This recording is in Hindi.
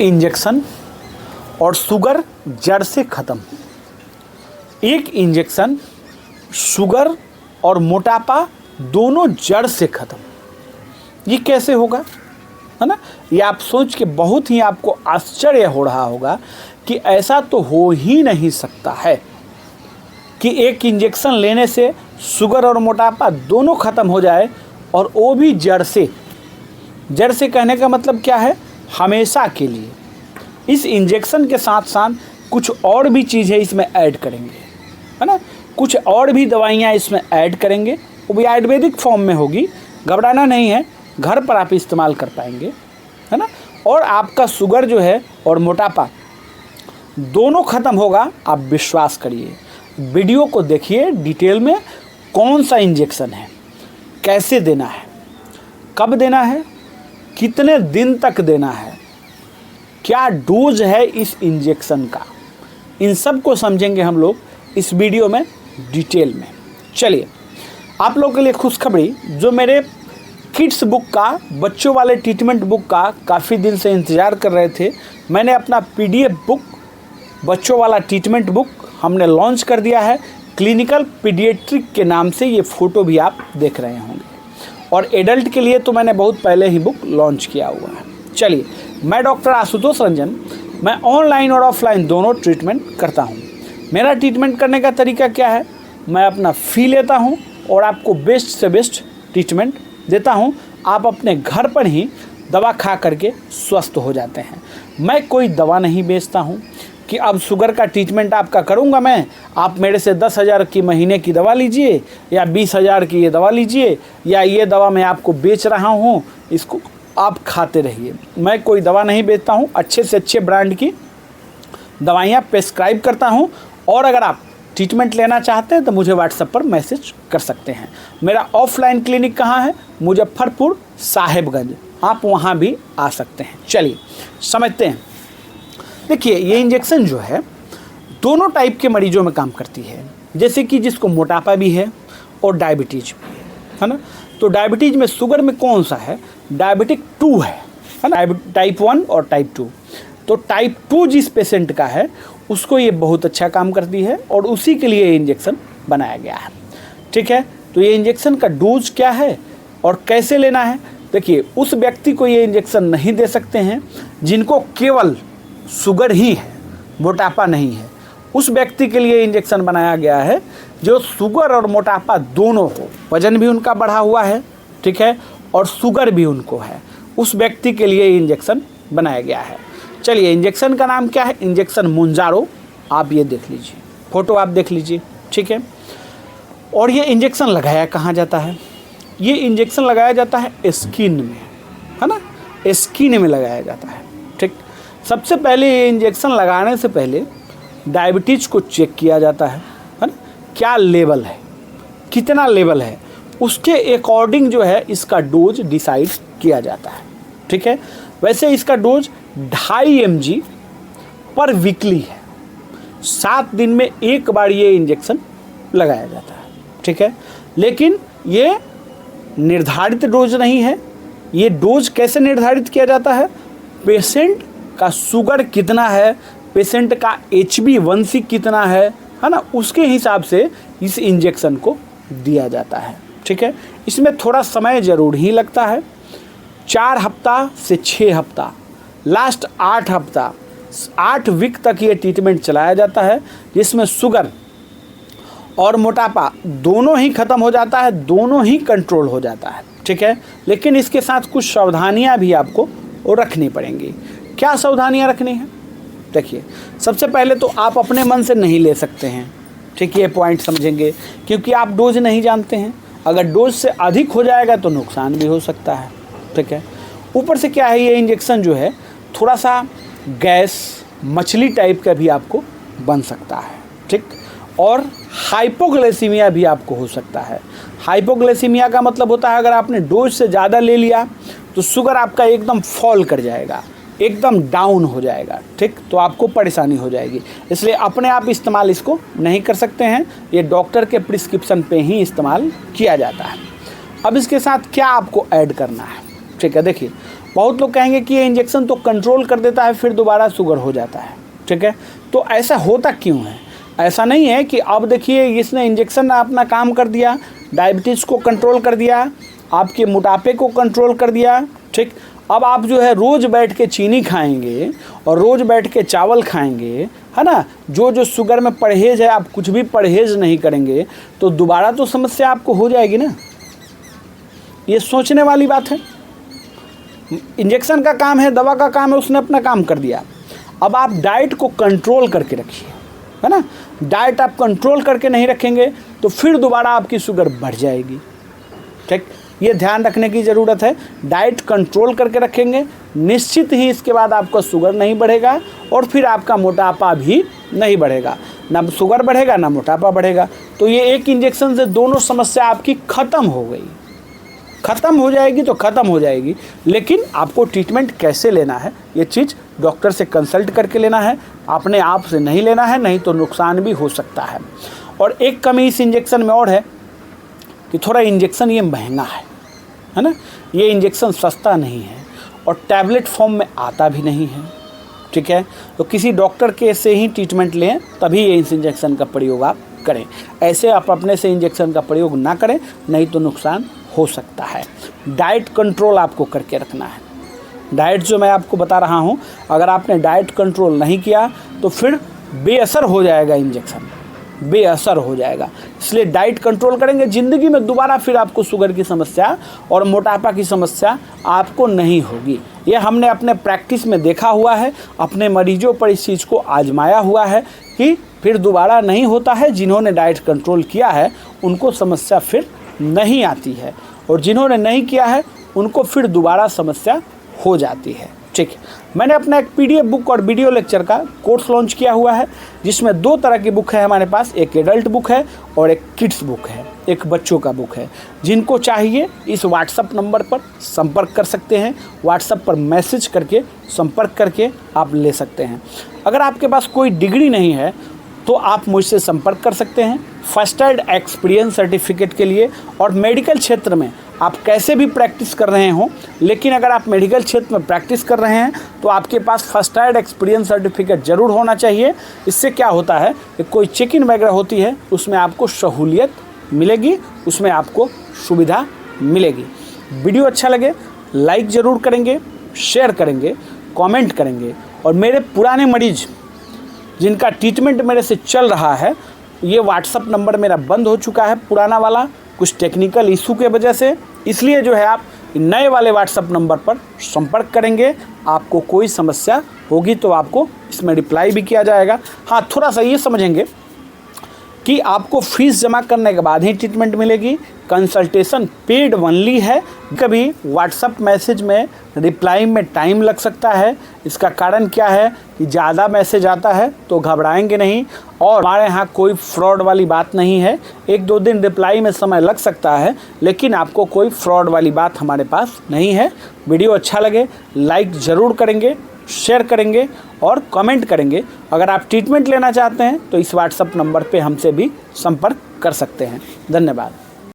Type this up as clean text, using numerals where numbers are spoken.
एक इंजेक्शन और शुगर जड़ से ख़त्म। एक इंजेक्शन, शुगर और मोटापा दोनों जड़ से ख़त्म। ये कैसे होगा, है ना? ये आप सोच के बहुत ही आपको आश्चर्य हो रहा होगा कि ऐसा तो हो ही नहीं सकता है कि एक इंजेक्शन लेने से शुगर और मोटापा दोनों ख़त्म हो जाए, और वो भी जड़ से। जड़ से कहने का मतलब क्या है? हमेशा के लिए। इस इंजेक्शन के साथ साथ कुछ और भी चीज़ें इसमें ऐड करेंगे, है ना? कुछ और भी दवाइयाँ इसमें ऐड करेंगे, वो भी आयुर्वेदिक फॉर्म में होगी। घबराना नहीं है, घर पर आप इस्तेमाल कर पाएंगे, है ना? और आपका शुगर जो है और मोटापा दोनों ख़त्म होगा, आप विश्वास करिए। वीडियो को देखिए डिटेल में, कौन सा इंजेक्शन है, कैसे देना है, कब देना है, कितने दिन तक देना है, क्या डोज है इस इंजेक्शन का, इन सब को समझेंगे हम लोग इस वीडियो में डिटेल में। चलिए, आप लोगों के लिए खुशखबरी, जो मेरे किड्स बुक का, बच्चों वाले ट्रीटमेंट बुक का काफ़ी दिन से इंतज़ार कर रहे थे, मैंने अपना PDF बुक, बच्चों वाला ट्रीटमेंट बुक हमने लॉन्च कर दिया है। क्लिनिकल पीडियाट्रिक के नाम से ये फ़ोटो भी आप देख रहे होंगे, और एडल्ट के लिए तो मैंने बहुत पहले ही बुक लॉन्च किया हुआ है। चलिए, मैं डॉक्टर आशुतोष रंजन, मैं ऑनलाइन और ऑफलाइन दोनों ट्रीटमेंट करता हूँ। मेरा ट्रीटमेंट करने का तरीका क्या है? मैं अपना फ़ी लेता हूँ और आपको बेस्ट से बेस्ट ट्रीटमेंट देता हूँ। आप अपने घर पर ही दवा खा करके स्वस्थ हो जाते हैं। मैं कोई दवा नहीं बेचता हूँ कि अब शुगर का ट्रीटमेंट आपका करूँगा मैं, आप मेरे से 10,000 की महीने की दवा लीजिए या 20,000 की ये दवा लीजिए, या ये दवा मैं आपको बेच रहा हूँ, इसको आप खाते रहिए। मैं कोई दवा नहीं बेचता हूँ, अच्छे से अच्छे ब्रांड की दवाइयाँ प्रेस्क्राइब करता हूँ। और अगर आप ट्रीटमेंट लेना चाहते हैं तो मुझे व्हाट्सएप पर मैसेज कर सकते हैं। मेरा ऑफलाइन क्लिनिक कहाँ है? मुजफ्फरपुर साहेबगंज, आप वहाँ भी आ सकते हैं। चलिए समझते हैं। देखिए, ये इंजेक्शन जो है दोनों टाइप के मरीजों में काम करती है, जैसे कि जिसको मोटापा भी है और डायबिटीज़ भी है ना? तो डायबिटीज़ में शुगर में कौन सा है? डायबिटिक 2 है ना? टाइप 1 और टाइप 2। तो टाइप 2 जिस पेशेंट का है उसको ये बहुत अच्छा काम करती है, और उसी के लिए इंजेक्शन बनाया गया है। ठीक है, तो ये इंजेक्शन का डोज क्या है और कैसे लेना है? देखिए, उस व्यक्ति को ये इंजेक्शन नहीं दे सकते हैं जिनको केवल शुगर ही है, मोटापा नहीं है। उस व्यक्ति के लिए इंजेक्शन बनाया गया है जो शुगर और मोटापा दोनों हो, वजन भी उनका बढ़ा हुआ है, ठीक है, और शुगर भी उनको है। उस व्यक्ति के लिए इंजेक्शन बनाया गया है। चलिए, इंजेक्शन का नाम क्या है? इंजेक्शन मोंजारो। आप ये देख लीजिए, फ़ोटो आप देख लीजिए, ठीक है। और ये इंजेक्शन लगाया कहाँ जाता है? ये इंजेक्शन लगाया जाता है स्किन में, है ना? स्किन में लगाया जाता है, ठीक। सबसे पहले ये इंजेक्शन लगाने से पहले डायबिटीज़ को चेक किया जाता है ना? क्या लेवल है, कितना लेवल है, उसके अकॉर्डिंग जो है इसका डोज डिसाइड किया जाता है, ठीक है। वैसे इसका डोज 2.5 mg पर वीकली है। 7 दिन में एक बार ये इंजेक्शन लगाया जाता है, ठीक है। लेकिन ये निर्धारित डोज नहीं है। ये डोज कैसे निर्धारित किया जाता है? पेशेंट का शुगर कितना है, पेशेंट का HbA1c कितना है ना? उसके हिसाब से इस इंजेक्शन को दिया जाता है, ठीक है। इसमें थोड़ा समय ज़रूर ही लगता है, 4 हफ्ता से 6 हफ्ता, लास्ट 8 हफ्ता, 8 वीक तक ये ट्रीटमेंट चलाया जाता है, जिसमें शुगर और मोटापा दोनों ही ख़त्म हो जाता है, दोनों ही कंट्रोल हो जाता है, ठीक है। लेकिन इसके साथ कुछ सावधानियां भी आपको रखनी पड़ेंगी। क्या सावधानियां रखनी है? देखिए, सबसे पहले तो आप अपने मन से नहीं ले सकते हैं, ठीक है, ये पॉइंट समझेंगे, क्योंकि आप डोज नहीं जानते हैं। अगर डोज से अधिक हो जाएगा तो नुकसान भी हो सकता है, ठीक है। ऊपर से क्या है, ये इंजेक्शन जो है थोड़ा सा गैस, मछली टाइप का भी आपको बन सकता है, ठीक। और हाइपोग्लाइसीमिया भी आपको हो सकता है। हाइपोग्लाइसीमिया का मतलब होता है अगर आपने डोज से ज़्यादा ले लिया तो शुगर आपका एकदम फॉल कर जाएगा, एकदम डाउन हो जाएगा, ठीक। तो आपको परेशानी हो जाएगी, इसलिए अपने आप इस्तेमाल इसको नहीं कर सकते हैं। ये डॉक्टर के प्रिस्क्रिप्शन पे ही इस्तेमाल किया जाता है। अब इसके साथ क्या आपको ऐड करना है, ठीक है। देखिए बहुत लोग कहेंगे कि ये इंजेक्शन तो कंट्रोल कर देता है फिर दोबारा शुगर हो जाता है, ठीक है। तो ऐसा होता क्यों है? ऐसा नहीं है कि अब देखिए इसने इंजेक्शन अपना काम कर दिया, डायबिटीज़ को कंट्रोल कर दिया, आपके मोटापे को कंट्रोल कर दिया, ठीक। अब आप जो है रोज़ बैठ के चीनी खाएंगे और रोज़ बैठ के चावल खाएंगे, है ना, जो शुगर में परहेज़ है आप कुछ भी परहेज़ नहीं करेंगे तो दोबारा तो समस्या आपको हो जाएगी ना। ये सोचने वाली बात है। इंजेक्शन का काम है, दवा का काम है, उसने अपना काम कर दिया। अब आप डाइट को कंट्रोल करके रखिए, है ना। डाइट आप कंट्रोल करके नहीं रखेंगे तो फिर दोबारा आपकी शुगर बढ़ जाएगी, ठीक। ये ध्यान रखने की ज़रूरत है। डाइट कंट्रोल करके रखेंगे निश्चित ही इसके बाद आपका शुगर नहीं बढ़ेगा और फिर आपका मोटापा भी नहीं बढ़ेगा। ना शुगर बढ़ेगा ना मोटापा बढ़ेगा। तो ये एक इंजेक्शन से दोनों समस्या आपकी ख़त्म हो गई। ख़त्म हो जाएगी तो ख़त्म हो जाएगी, लेकिन आपको ट्रीटमेंट कैसे लेना है ये चीज़ डॉक्टर से कंसल्ट करके लेना है, अपने आप से नहीं लेना है, नहीं तो नुकसान भी हो सकता है। और एक कमी इस इंजेक्शन में और है कि थोड़ा इंजेक्शन ये महंगा है ना। ये इंजेक्शन सस्ता नहीं है और टैबलेट फॉर्म में आता भी नहीं है, ठीक है। तो किसी डॉक्टर के से ही ट्रीटमेंट लें तभी ये इस इंजेक्शन का प्रयोग आप करें। ऐसे आप अपने से इंजेक्शन का प्रयोग ना करें, नहीं तो नुकसान हो सकता है। डाइट कंट्रोल आपको करके रखना है। डाइट जो मैं आपको बता रहा हूँ, अगर आपने डाइट कंट्रोल नहीं किया तो फिर बेअसर हो जाएगा इंजेक्शन, बेअसर हो जाएगा। इसलिए डाइट कंट्रोल करेंगे, ज़िंदगी में दोबारा फिर आपको शुगर की समस्या और मोटापा की समस्या आपको नहीं होगी। ये हमने अपने प्रैक्टिस में देखा हुआ है, अपने मरीजों पर इस चीज़ को आजमाया हुआ है कि फिर दोबारा नहीं होता है। जिन्होंने डाइट कंट्रोल किया है उनको समस्या फिर नहीं आती है और जिन्होंने नहीं किया है उनको फिर दोबारा समस्या हो जाती है, ठीक है। मैंने अपना एक PDF बुक और वीडियो लेक्चर का कोर्स लॉन्च किया हुआ है जिसमें 2 तरह की बुक है हमारे पास, एक एडल्ट बुक है और एक किड्स बुक है, एक बच्चों का बुक है। जिनको चाहिए इस व्हाट्सएप नंबर पर संपर्क कर सकते हैं, व्हाट्सएप पर मैसेज करके संपर्क करके आप ले सकते हैं। अगर आपके पास कोई डिग्री नहीं है तो आप मुझसे संपर्क कर सकते हैं फर्स्ट एड एक्सपीरियंस सर्टिफिकेट के लिए। और मेडिकल क्षेत्र में आप कैसे भी प्रैक्टिस कर रहे हो, लेकिन अगर आप मेडिकल क्षेत्र में प्रैक्टिस कर रहे हैं तो आपके पास फर्स्ट एड एक्सपीरियंस सर्टिफिकेट ज़रूर होना चाहिए। इससे क्या होता है कि कोई चेक इन वगैरह होती है उसमें आपको सहूलियत मिलेगी, उसमें आपको सुविधा मिलेगी। वीडियो अच्छा लगे लाइक ज़रूर करेंगे, शेयर करेंगे, कमेंट करेंगे। और मेरे पुराने मरीज़ जिनका ट्रीटमेंट मेरे से चल रहा है, ये व्हाट्सअप नंबर मेरा बंद हो चुका है पुराना वाला, कुछ टेक्निकल इशू के वजह से। इसलिए जो है आप नए वाले व्हाट्सअप नंबर पर संपर्क करेंगे। आपको कोई समस्या होगी तो आपको इसमें रिप्लाई भी किया जाएगा। हाँ, थोड़ा सा ये समझेंगे कि आपको फीस जमा करने के बाद ही ट्रीटमेंट मिलेगी। कंसल्टेशन पेड ओनली है। कभी व्हाट्सएप मैसेज में रिप्लाई में टाइम लग सकता है। इसका कारण क्या है कि ज़्यादा मैसेज आता है तो घबराएंगे नहीं। और हमारे यहाँ कोई फ्रॉड वाली बात नहीं है। 1-2 दिन रिप्लाई में समय लग सकता है, लेकिन आपको कोई फ्रॉड वाली बात हमारे पास नहीं है। वीडियो अच्छा लगे लाइक ज़रूर करेंगे, शेयर करेंगे और कमेंट करेंगे। अगर आप ट्रीटमेंट लेना चाहते हैं तो इस व्हाट्सएप नंबर पे हमसे भी संपर्क कर सकते हैं। धन्यवाद।